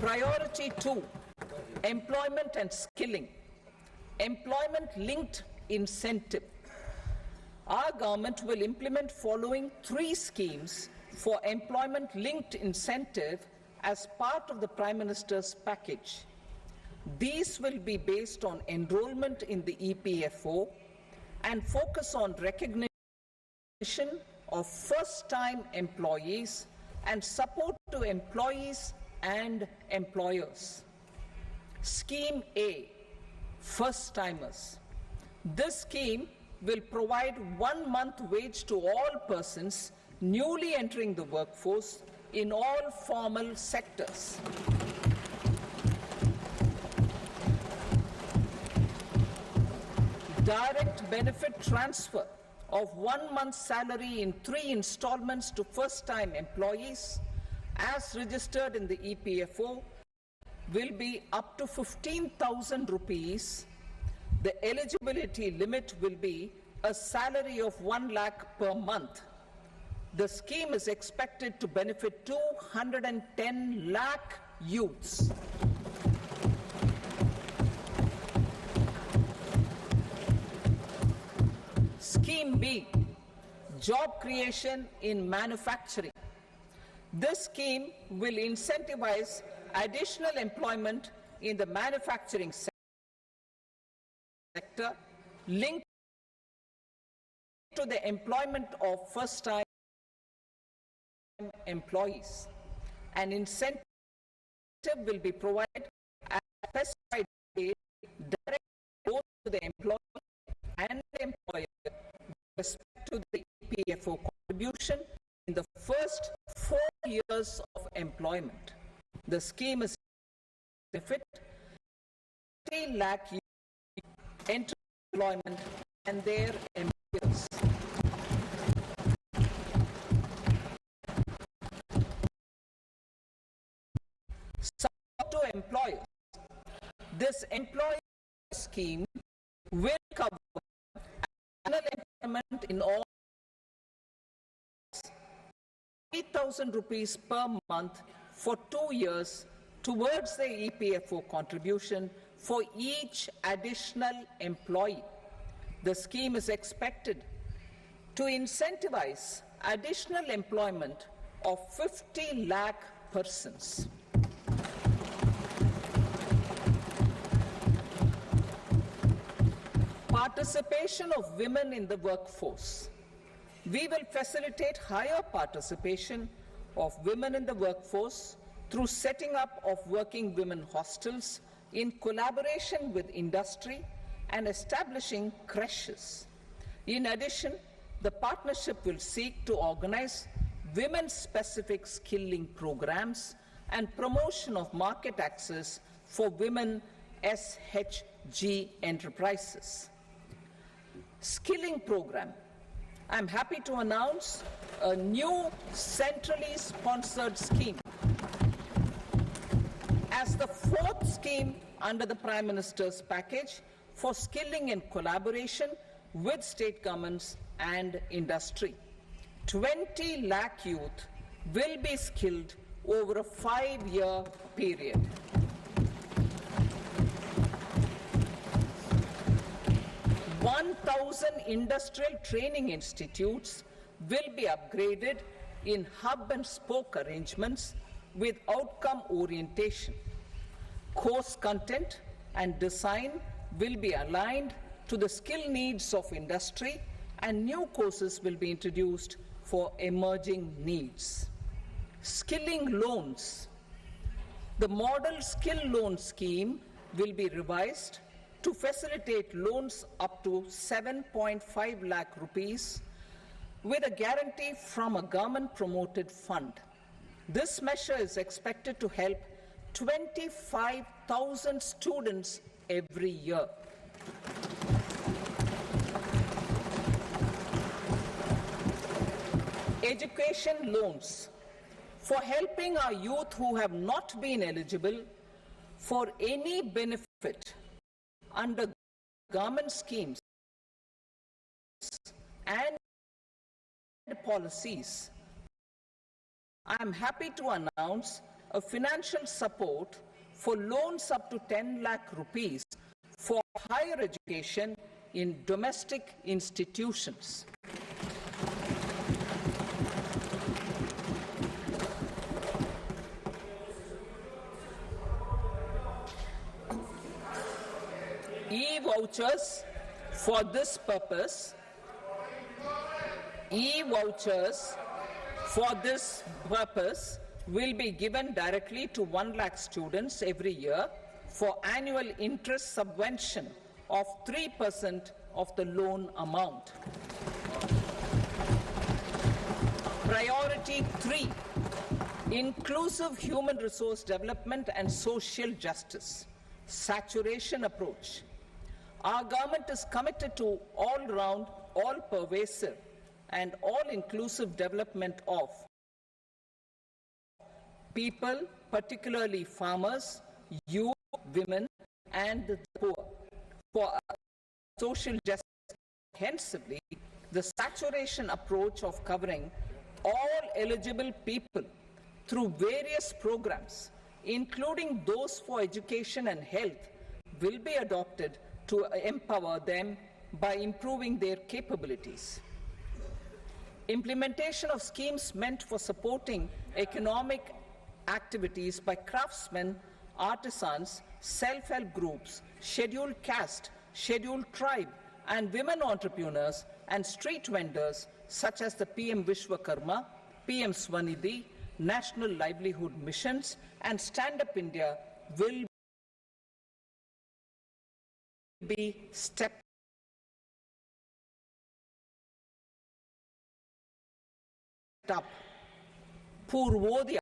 Priority 2, employment and skilling. Employment-linked incentive. Our government will implement following 3 schemes for employment-linked incentive as part of the Prime Minister's package. These will be based on enrollment in the EPFO and focus on recognition of first-time employees and support to employees and employers. Scheme A, first-timers. This scheme will provide 1 month wage to all persons newly entering the workforce in all formal sectors. Direct benefit transfer of 1 month's salary in 3 installments to first-time employees as registered in the EPFO will be up to 15,000 rupees. The eligibility limit will be a salary of 1 lakh per month. The scheme is expected to benefit 210 lakh youths. Scheme B, job creation in manufacturing. This scheme will incentivize additional employment in the manufacturing sector linked to the employment of first-time employees. An incentive will be provided at a specified date direct both to the employee and the employer with respect to the EPFO contribution in the first 4 years of employment. The scheme is benefit 3 lakh youth enter employment and their employers. Support to employers. This employer scheme will cover annual employment in all 3,000 rupees per month for 2 years towards the EPFO contribution for each additional employee. The scheme is expected to incentivize additional employment of 50 lakh persons. Participation of women in the workforce. We will facilitate higher participation of women in the workforce through setting up of working women hostels in collaboration with industry and establishing creches. In addition, the partnership will seek to organize women-specific skilling programs and promotion of market access for women SHG enterprises. Skilling program. I'm happy to announce a new centrally sponsored scheme as the 4th scheme under the Prime Minister's package for skilling in collaboration with state governments and industry. 20 lakh youth will be skilled over a 5-year period. Thousand industrial training institutes will be upgraded in hub and spoke arrangements with outcome orientation. Course content and design will be aligned to the skill needs of industry, and new courses will be introduced for emerging needs. Skilling loans. The model skill loan scheme will be revised to facilitate loans up to 7.5 lakh rupees with a guarantee from a government-promoted fund. This measure is expected to help 25,000 students every year. Education loans. For helping our youth who have not been eligible for any benefit under government schemes and policies, I am happy to announce a financial support for loans up to 10 lakh rupees for higher education in domestic institutions. E-vouchers for this purpose will be given directly to 1 lakh students every year for annual interest subvention of 3% of the loan amount. Priority 3, inclusive human resource development and social justice, saturation approach. Our government is committed to all-round, all-pervasive and all-inclusive development of people, particularly farmers, youth, women, and the poor. For social justice, comprehensively, the saturation approach of covering all eligible people through various programs, including those for education and health, will be adopted to empower them by improving their capabilities. Implementation of schemes meant for supporting economic activities by craftsmen, artisans, self-help groups, scheduled caste, scheduled tribe, and women entrepreneurs and street vendors such as the PM Vishwakarma, PM Swanidhi, National Livelihood Missions, and Stand Up India will be stepped up. Purvodaya